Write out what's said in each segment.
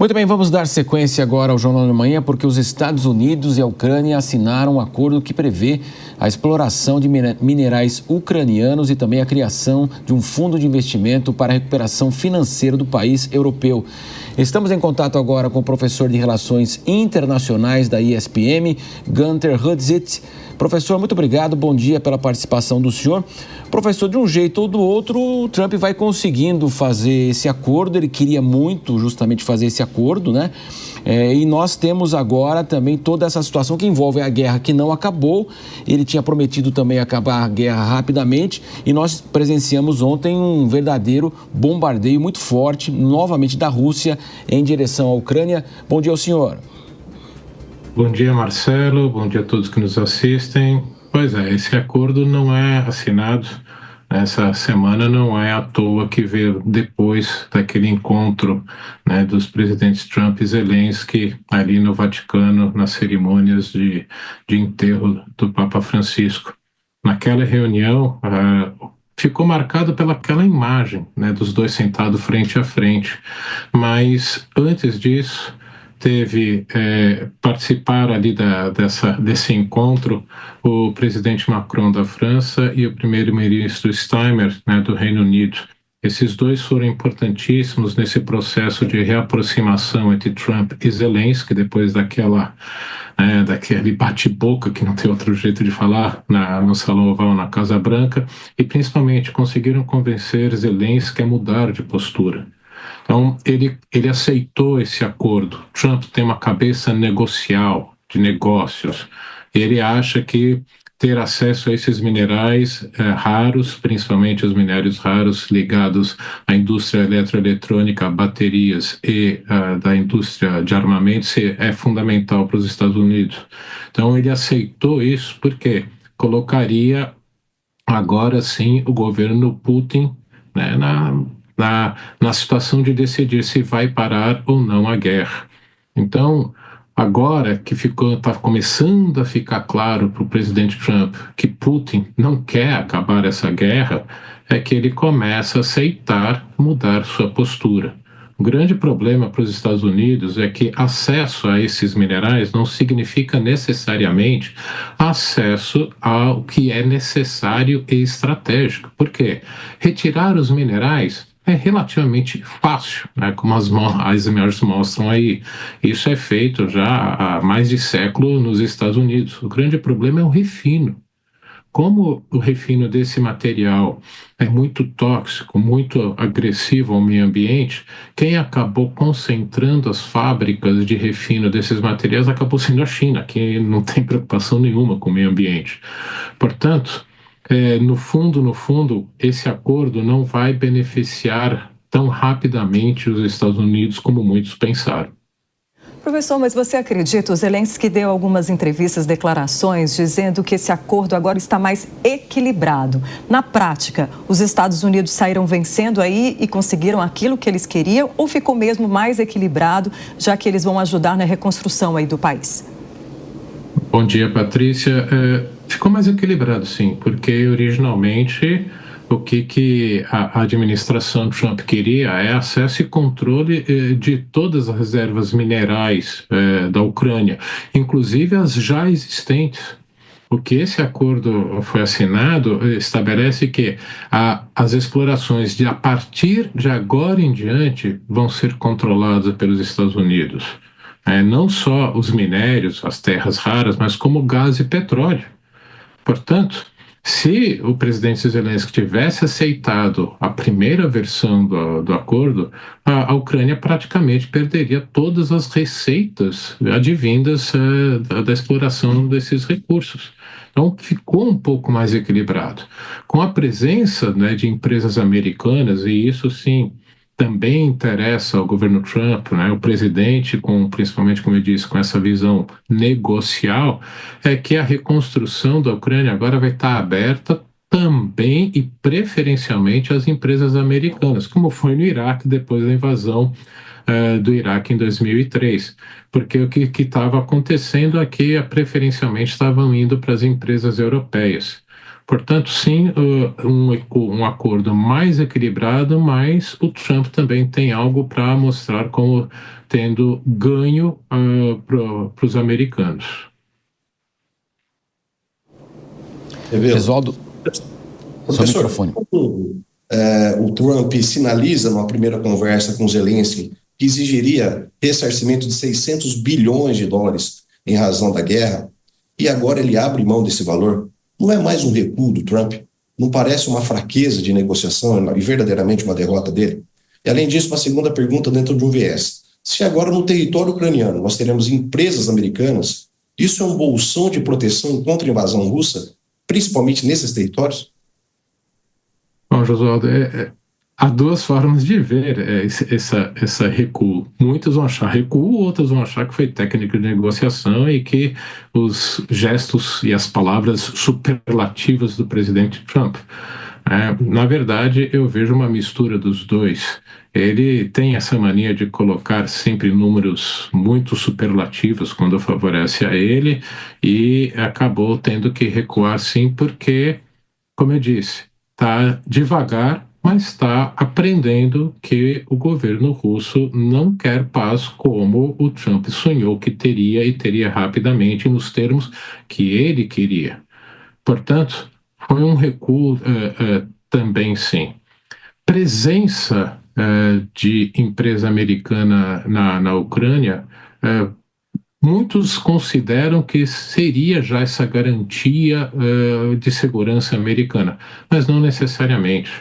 Muito bem, vamos dar sequência agora ao Jornal da Manhã, porque os Estados Unidos e a Ucrânia assinaram um acordo que prevê a exploração de minerais ucranianos e também a criação de um fundo de investimento para a recuperação financeira do país europeu. Estamos em contato agora com o professor de Relações Internacionais da ISPM, Gunther Hudzit. Professor, muito obrigado, bom dia pela participação do senhor. Professor, de um jeito ou do outro, o Trump vai conseguindo fazer esse acordo, ele queria muito justamente fazer esse acordo, né? E nós temos agora também toda essa situação que envolve a guerra que não acabou, ele tinha prometido também acabar a guerra rapidamente e nós presenciamos ontem um verdadeiro bombardeio muito forte, novamente da Rússia em direção à Ucrânia. Bom dia ao senhor. Bom dia, Marcelo. Bom dia a todos que nos assistem. Pois é, esse acordo não é assinado essa semana, não é à toa que veio depois daquele encontro, né, dos presidentes Trump e Zelensky ali no Vaticano, nas cerimônias de enterro do Papa Francisco. Naquela reunião, ficou marcado pelaquela imagem, né, dos dois sentados frente a frente. Mas antes disso, teve participar ali desse encontro o presidente Macron da França e o primeiro-ministro Steinmeier, né, do Reino Unido. Esses dois foram importantíssimos nesse processo de reaproximação entre Trump e Zelensky, depois daquele bate-boca, que não tem outro jeito de falar, no Salão Oval, na Casa Branca, e principalmente conseguiram convencer Zelensky a mudar de postura. Então, ele aceitou esse acordo. Trump tem uma cabeça negocial, de negócios. Ele acha que ter acesso a esses minerais raros, principalmente os minérios raros ligados à indústria eletroeletrônica, baterias e da indústria de armamentos, é fundamental para os Estados Unidos. Então, ele aceitou isso porque colocaria, agora sim, o governo Putin, né, na situação de decidir se vai parar ou não a guerra. Então, agora que está começando a ficar claro para o presidente Trump que Putin não quer acabar essa guerra, é que ele começa a aceitar mudar sua postura. O grande problema para os Estados Unidos é que acesso a esses minerais não significa necessariamente acesso ao que é necessário e estratégico. Por quê? Retirar os minerais é relativamente fácil, né? Como as imagens mostram aí. Isso é feito já há mais de século nos Estados Unidos. O grande problema é o refino. Como o refino desse material é muito tóxico, muito agressivo ao meio ambiente, quem acabou concentrando as fábricas de refino desses materiais acabou sendo a China, que não tem preocupação nenhuma com o meio ambiente. Portanto, no fundo, esse acordo não vai beneficiar tão rapidamente os Estados Unidos como muitos pensaram. Professor, mas você acredita, o Zelensky deu algumas entrevistas, declarações, dizendo que esse acordo agora está mais equilibrado. Na prática, os Estados Unidos saíram vencendo aí e conseguiram aquilo que eles queriam ou ficou mesmo mais equilibrado, já que eles vão ajudar na reconstrução aí do país? Bom dia, Patrícia. Ficou mais equilibrado, sim, porque originalmente o que a administração Trump queria é acesso e controle de todas as reservas minerais da Ucrânia, inclusive as já existentes. O que esse acordo foi assinado estabelece que as explorações a partir de agora em diante vão ser controladas pelos Estados Unidos. Não só os minérios, as terras raras, mas como gás e petróleo. Portanto, se o presidente Zelensky tivesse aceitado a primeira versão do acordo, a Ucrânia praticamente perderia todas as receitas advindas da exploração desses recursos. Então, ficou um pouco mais equilibrado. Com a presença, né, de empresas americanas, e isso sim também interessa ao governo Trump, né, o presidente, principalmente, como eu disse, com essa visão negocial, é que a reconstrução da Ucrânia agora vai estar aberta também e preferencialmente às empresas americanas, como foi no Iraque depois da invasão do Iraque em 2003, porque o que estava acontecendo é que preferencialmente estavam indo para as empresas europeias. Portanto, sim, um acordo mais equilibrado, mas o Trump também tem algo para mostrar como tendo ganho para os americanos. Gesualdo, seu microfone. O Trump sinaliza numa primeira conversa com Zelensky que exigiria ressarcimento de 600 bilhões de dólares em razão da guerra, e agora ele abre mão desse valor. Não é mais um recuo do Trump? Não parece uma fraqueza de negociação e verdadeiramente uma derrota dele? E além disso, uma segunda pergunta dentro de um viés. Se agora no território ucraniano nós teremos empresas americanas, isso é um bolsão de proteção contra a invasão russa, principalmente nesses territórios? Bom, Josualdo, há duas formas de ver essa recuo. Muitos vão achar recuo, outros vão achar que foi técnica de negociação e que os gestos e as palavras superlativas do presidente Trump. Na verdade, eu vejo uma mistura dos dois. Ele tem essa mania de colocar sempre números muito superlativos quando favorece a ele e acabou tendo que recuar sim porque, como eu disse, está devagar, mas está aprendendo que o governo russo não quer paz como o Trump sonhou que teria e teria rapidamente nos termos que ele queria. Portanto, foi um recuo também, sim. Presença de empresa americana na Ucrânia, muitos consideram que seria já essa garantia de segurança americana, mas não necessariamente,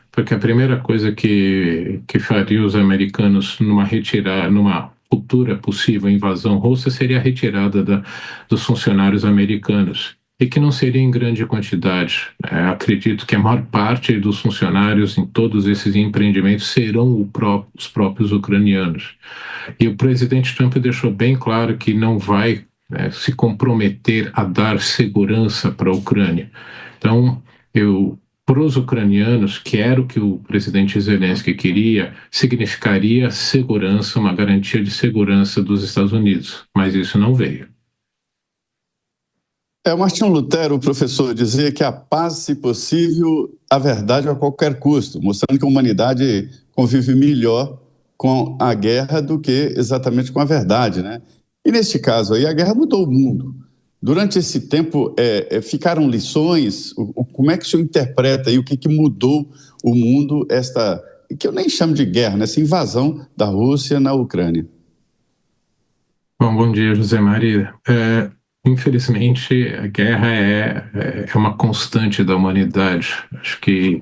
porque a primeira coisa que faria os americanos numa futura possível invasão russa seria a retirada dos funcionários americanos, e que não seria em grande quantidade. Acredito que a maior parte dos funcionários em todos esses empreendimentos serão os próprios ucranianos. E o presidente Trump deixou bem claro que não vai se comprometer a dar segurança para a Ucrânia. Então, para os ucranianos, que era o que o presidente Zelensky queria, significaria segurança, uma garantia de segurança dos Estados Unidos, mas isso não veio. O Martinho Lutero, o professor, dizia que a paz, se possível, a verdade a qualquer custo, mostrando que a humanidade convive melhor com a guerra do que exatamente com a verdade, né? E neste caso aí, a guerra mudou o mundo. Durante esse tempo, ficaram lições? Como é que o senhor interpreta aí o que mudou o mundo, que eu nem chamo de guerra, né? Essa invasão da Rússia na Ucrânia? Bom dia, José Maria. Infelizmente, a guerra é uma constante da humanidade. Acho que,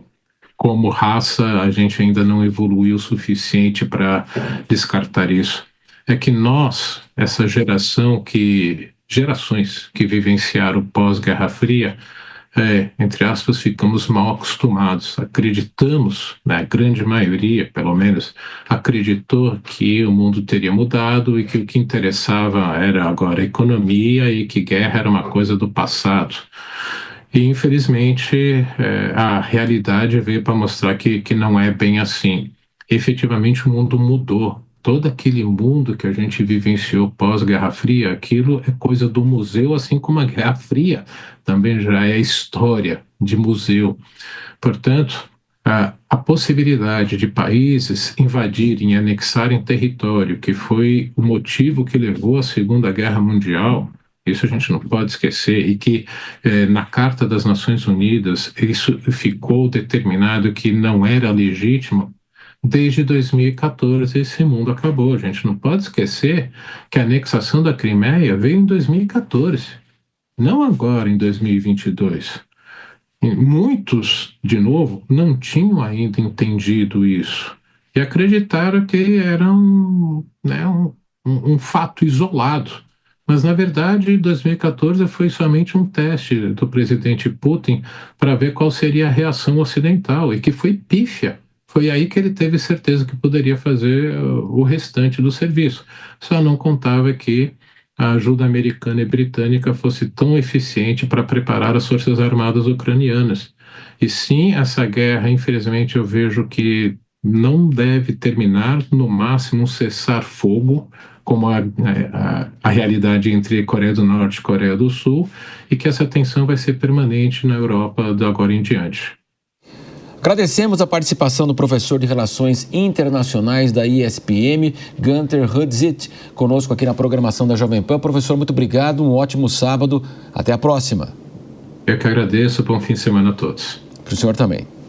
como raça, a gente ainda não evoluiu o suficiente para descartar isso. É que nós, essa gerações que vivenciaram pós-Guerra Fria, entre aspas, ficamos mal acostumados. Acreditamos, a grande maioria, pelo menos, acreditou que o mundo teria mudado e que o que interessava era agora a economia e que guerra era uma coisa do passado. E, infelizmente, a realidade veio para mostrar que não é bem assim. Efetivamente, o mundo mudou. Todo aquele mundo que a gente vivenciou pós-Guerra Fria, aquilo é coisa do museu, assim como a Guerra Fria também já é história de museu. Portanto, a possibilidade de países invadirem e anexarem território, que foi o motivo que levou à Segunda Guerra Mundial, isso a gente não pode esquecer, e que na Carta das Nações Unidas isso ficou determinado que não era legítimo. Desde 2014 esse mundo acabou. A gente não pode esquecer que a anexação da Crimeia veio em 2014, não agora em 2022. E muitos, de novo, não tinham ainda entendido isso e acreditaram que era um fato isolado. Mas, na verdade, 2014 foi somente um teste do presidente Putin para ver qual seria a reação ocidental, e que foi pífia. Foi aí que ele teve certeza que poderia fazer o restante do serviço. Só não contava que a ajuda americana e britânica fosse tão eficiente para preparar as forças armadas ucranianas. E sim, essa guerra, infelizmente, eu vejo que não deve terminar no máximo um cessar-fogo, como a realidade entre Coreia do Norte e Coreia do Sul, e que essa tensão vai ser permanente na Europa de agora em diante. Agradecemos a participação do professor de Relações Internacionais da ISPM, Gunter Hudzit, conosco aqui na programação da Jovem Pan. Professor, muito obrigado, um ótimo sábado, até a próxima. Eu que agradeço, bom fim de semana a todos. Para o senhor também.